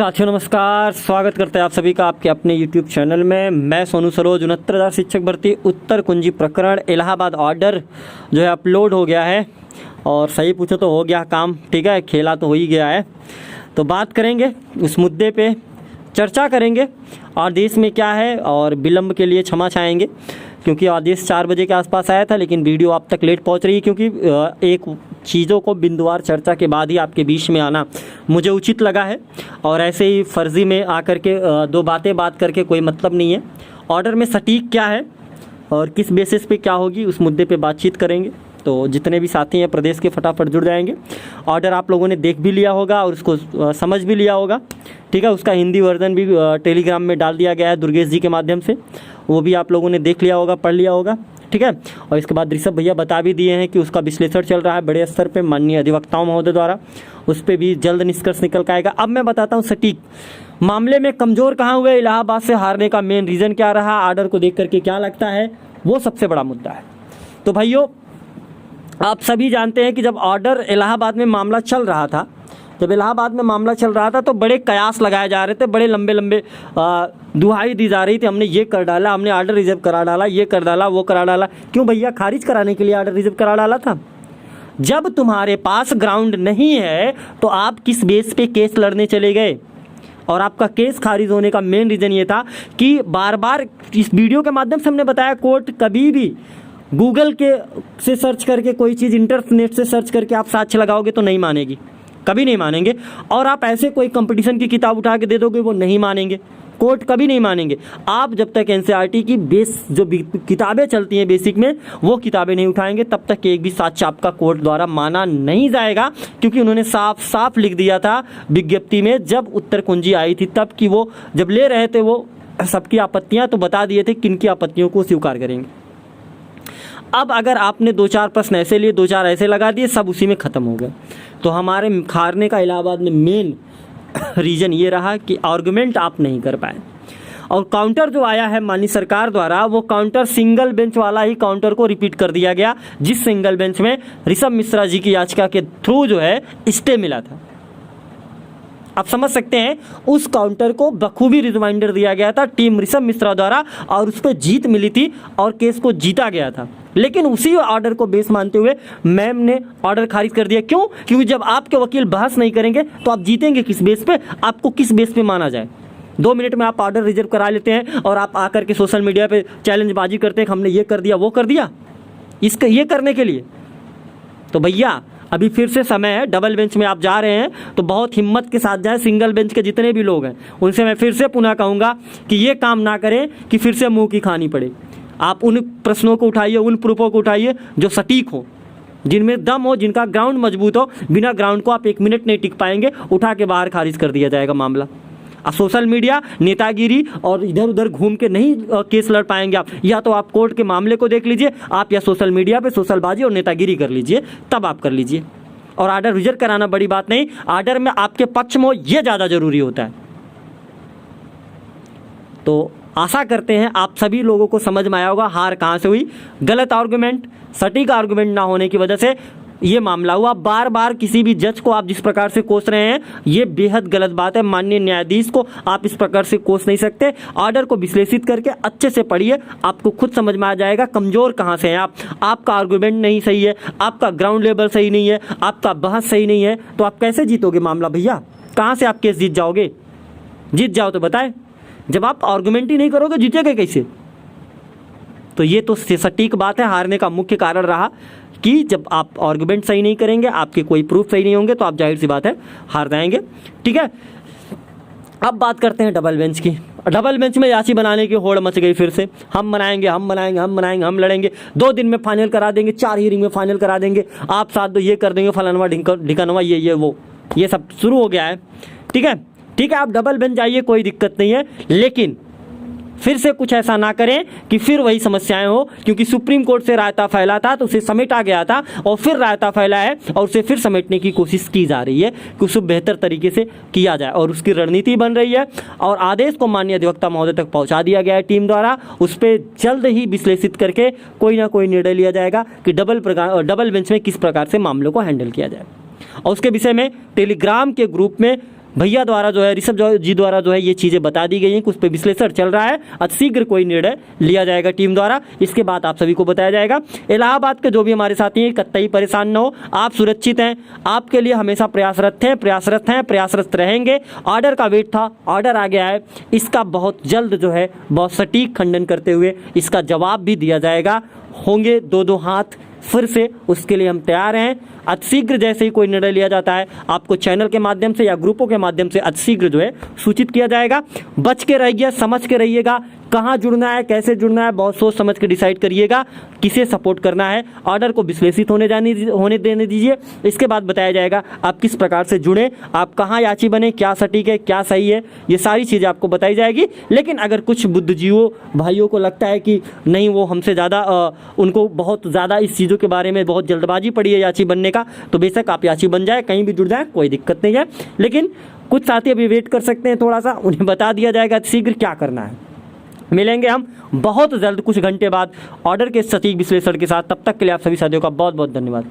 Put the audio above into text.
साथियों नमस्कार, स्वागत करते हैं आप सभी का आपके अपने YouTube चैनल में। मैं सोनू सरोज 69,000 शिक्षक भर्ती उत्तर कुंजी प्रकरण इलाहाबाद ऑर्डर जो है अपलोड हो गया है और सही पूछो तो हो गया काम, ठीक है, खेला तो हो ही गया है। तो बात करेंगे उस मुद्दे पे, चर्चा करेंगे आदेश में क्या है और विलम्ब के लिए क्षमा चाहेंगे क्योंकि आदेश 4 बजे के आसपास आया था लेकिन वीडियो आप तक लेट पहुंच रही है क्योंकि एक चीज़ों को बिंदुवार चर्चा के बाद ही आपके बीच में आना मुझे उचित लगा है और ऐसे ही फर्जी में आकर के दो बातें बात करके कोई मतलब नहीं है। ऑर्डर में सटीक क्या है और किस बेसिस पे क्या होगी उस मुद्दे पे बातचीत करेंगे। तो जितने भी साथी हैं प्रदेश के फटाफट जुड़ जाएंगे। ऑर्डर आप लोगों ने देख भी लिया होगा और उसको समझ भी लिया होगा, ठीक है। उसका हिंदी वर्जन भी टेलीग्राम में डाल दिया गया है दुर्गेश जी के माध्यम से, वो भी आप लोगों ने देख लिया होगा, पढ़ लिया होगा, ठीक है। और इसके बाद ऋषभ भैया बता भी दिए हैं कि उसका विश्लेषण चल रहा है बड़े स्तर पे माननीय अधिवक्ताओं महोदय द्वारा, उस पर भी जल्द निष्कर्ष निकल के आएगा। अब मैं बताता हूँ सटीक मामले में कमज़ोर कहाँ हुए, इलाहाबाद से हारने का मेन रीज़न क्या रहा, ऑर्डर को देख करके क्या लगता है, वो सबसे बड़ा मुद्दा है। तो भाइयों आप सभी जानते हैं कि जब ऑर्डर इलाहाबाद में मामला चल रहा था, जब इलाहाबाद में मामला चल रहा था तो बड़े कयास लगाए जा रहे थे, बड़े लंबे लंबे दुहाई दी जा रही थी, हमने ये कर डाला, हमने ऑर्डर रिजर्व करा डाला, ये कर डाला, वो करा डाला। क्यों भैया? खारिज कराने के लिए ऑर्डर रिजर्व करा डाला था। जब तुम्हारे पास ग्राउंड नहीं है तो आप किस बेस पे केस लड़ने चले गए? और आपका केस खारिज होने का मेन रीज़न ये था कि बार बार इस वीडियो के माध्यम से हमने बताया, कोर्ट कभी भी गूगल के से सर्च करके कोई चीज़, इंटरनेट से सर्च करके आप साक्ष्य लगाओगे तो नहीं मानेगी, कभी नहीं मानेंगे। और आप ऐसे कोई कंपटीशन की किताब उठा के दे दोगे, वो नहीं मानेंगे, कोर्ट कभी नहीं मानेंगे। आप जब तक एनसीईआरटी की बेस जो किताबें चलती हैं बेसिक में, वो किताबें नहीं उठाएंगे तब तक एक भी साक्ष्य आपका कोर्ट द्वारा माना नहीं जाएगा, क्योंकि उन्होंने साफ साफ लिख दिया था विज्ञप्ति में जब उत्तर कुंजी आई थी तब कि वो जब ले रहे थे वो सबकी आपत्तियाँ, तो बता दिए थे किन की आपत्तियों को स्वीकार करेंगे। अब अगर आपने 2-4 प्रश्न ऐसे लिए, 2-4 ऐसे लगा दिए, सब उसी में ख़त्म हो गए। तो हमारे हारने का इलाहाबाद में मेन रीज़न ये रहा कि आर्गुमेंट आप नहीं कर पाए। और काउंटर जो आया है माननीय सरकार द्वारा, वो काउंटर सिंगल बेंच वाला ही काउंटर को रिपीट कर दिया गया, जिस सिंगल बेंच में ऋषभ मिश्रा जी की याचिका के थ्रू जो है स्टे मिला था। आप समझ सकते हैं, उस काउंटर को बखूबी रिमाइंडर दिया गया था टीम ऋषभ मिश्रा द्वारा और उस पर जीत मिली थी और केस को जीता गया था। लेकिन उसी ऑर्डर को बेस मानते हुए मैम ने ऑर्डर खारिज कर दिया। क्यों? क्योंकि जब आपके वकील बहस नहीं करेंगे तो आप जीतेंगे किस बेस पे? आपको किस बेस पे माना जाए? 2 मिनट में आप ऑर्डर रिजर्व करा लेते हैं और आप आकर के सोशल मीडिया पे चैलेंजबाजी करते हैं कि हमने ये कर दिया, वो कर दिया, इसका ये करने के लिए। तो भैया अभी फिर से समय है, डबल बेंच में आप जा रहे हैं तो बहुत हिम्मत के साथ जाएं। सिंगल बेंच के जितने भी लोग हैं उनसे मैं फिर से पुनः कहूँगा कि ये काम ना करें कि फिर से मुंह की खानी पड़े। आप उन प्रश्नों को उठाइए, उन प्रूफों को उठाइए जो सटीक हो, जिनमें दम हो, जिनका ग्राउंड मजबूत हो। बिना ग्राउंड को आप 1 मिनट नहीं टिक पाएंगे, उठा के बाहर खारिज कर दिया जाएगा मामला। अब सोशल मीडिया, नेतागिरी और इधर उधर घूम के नहीं केस लड़ पाएंगे आप। या तो आप कोर्ट के मामले को देख लीजिए आप, या सोशल मीडिया पे सोशलबाजी और नेतागिरी कर लीजिए, तब आप कर लीजिए। और ऑर्डर रिजर्व कराना बड़ी बात नहीं, ऑर्डर में आपके पक्ष में हो ये ज़्यादा जरूरी होता है। तो आशा करते हैं आप सभी लोगों को समझ में आया होगा हार कहाँ से हुई। गलत आर्गुमेंट, सटीक आर्गुमेंट ना होने की वजह से ये मामला हुआ। बार बार किसी भी जज को आप जिस प्रकार से कोस रहे हैं ये बेहद गलत बात है। माननीय न्यायाधीश को आप इस प्रकार से कोस नहीं सकते। ऑर्डर को विश्लेषित करके अच्छे से पढ़िए, आपको खुद समझ में आ जाएगा कमज़ोर कहाँ से हैं आप। आपका आर्गुमेंट नहीं सही है, आपका ग्राउंड लेवल सही नहीं है, आपका बहस सही नहीं है, तो आप कैसे जीतोगे मामला भैया? कहाँ से आप केस जीत जाओगे? जीत जाओ तो बताएं। जब आप आर्गुमेंट ही नहीं करोगे जीतेगे कैसे? तो ये तो सटीक बात है, हारने का मुख्य कारण रहा कि जब आप आर्गुमेंट सही नहीं करेंगे, आपके कोई प्रूफ सही नहीं होंगे, तो आप जाहिर सी बात है हार जाएंगे, ठीक है। अब बात करते हैं डबल बेंच की। डबल बेंच में याची बनाने की होड़ मच गई फिर से। हम बनाएंगे, हम बनाएंगे, हम बनाएंगे, हम लड़ेंगे, 2 दिन में फाइनल करा देंगे, 4 हियरिंग में फाइनल करा देंगे, आप साथ दो ये कर देंगे, फलानवा ढिकानवा, ये वो, ये सब शुरू हो गया है, ठीक है। ठीक है, आप डबल बेंच जाइए, कोई दिक्कत नहीं है, लेकिन फिर से कुछ ऐसा ना करें कि फिर वही समस्याएं हो। क्योंकि सुप्रीम कोर्ट से रायता फैला था तो उसे समेटा गया था और फिर रायता फैला है और उसे फिर समेटने की कोशिश की जा रही है कि उसे बेहतर तरीके से किया जाए और उसकी रणनीति बन रही है। और आदेश को माननीय अधिवक्ता महोदय तक पहुंचा दिया गया है टीम द्वारा। उस पर जल्द ही विश्लेषित करके कोई ना कोई निर्णय लिया जाएगा कि डबल बेंच में किस प्रकार से मामलों को हैंडल किया जाए। और उसके विषय में टेलीग्राम के ग्रुप में भैया द्वारा जो है, ऋषभ जी द्वारा जो है ये चीज़ें बता दी गई हैं, कुछ पे विश्लेषण चल रहा है। अतिशीघ्र कोई निर्णय लिया जाएगा टीम द्वारा, इसके बाद आप सभी को बताया जाएगा। इलाहाबाद के जो भी हमारे साथी हैं कतई परेशान न हो, आप सुरक्षित हैं, आपके लिए हमेशा प्रयासरत हैं, प्रयासरत रहेंगे। ऑर्डर का वेट था, ऑर्डर आ गया है, इसका बहुत जल्द जो है बहुत सटीक खंडन करते हुए इसका जवाब भी दिया जाएगा। होंगे दो हाथ फिर से, उसके लिए हम तैयार हैं। अतिशीघ्र जैसे ही कोई निर्णय लिया जाता है आपको चैनल के माध्यम से या ग्रुपों के माध्यम से अतिशीघ्र जो है सूचित किया जाएगा। बच के रहिए, समझ के रहिएगा, कहाँ जुड़ना है, कैसे जुड़ना है, बहुत सोच समझ के डिसाइड करिएगा किसे सपोर्ट करना है। ऑर्डर को विश्लेषित होने देने दीजिए, इसके बाद बताया जाएगा आप किस प्रकार से जुड़ें, आप कहाँ याची बने, क्या सटीक है, क्या सही है, ये सारी चीज़ें आपको बताई जाएगी। लेकिन अगर कुछ बुद्धिजीवों भाइयों को लगता है कि नहीं वो हमसे ज़्यादा उनको बहुत ज़्यादा इस चीज़ों के बारे में बहुत जल्दबाजी पड़ी है याची बनने का, तो बेशक आप याची बन जाए, कहीं भी जुड़ जाए, कोई दिक्कत नहीं है। लेकिन कुछ साथी अभी वेट कर सकते हैं थोड़ा सा, उन्हें बता दिया जाएगा शीघ्र क्या करना है। मिलेंगे हम बहुत जल्द कुछ घंटे बाद ऑर्डर के सटीक विश्लेषण के साथ, तब तक के लिए आप सभी साथियों का बहुत बहुत धन्यवाद।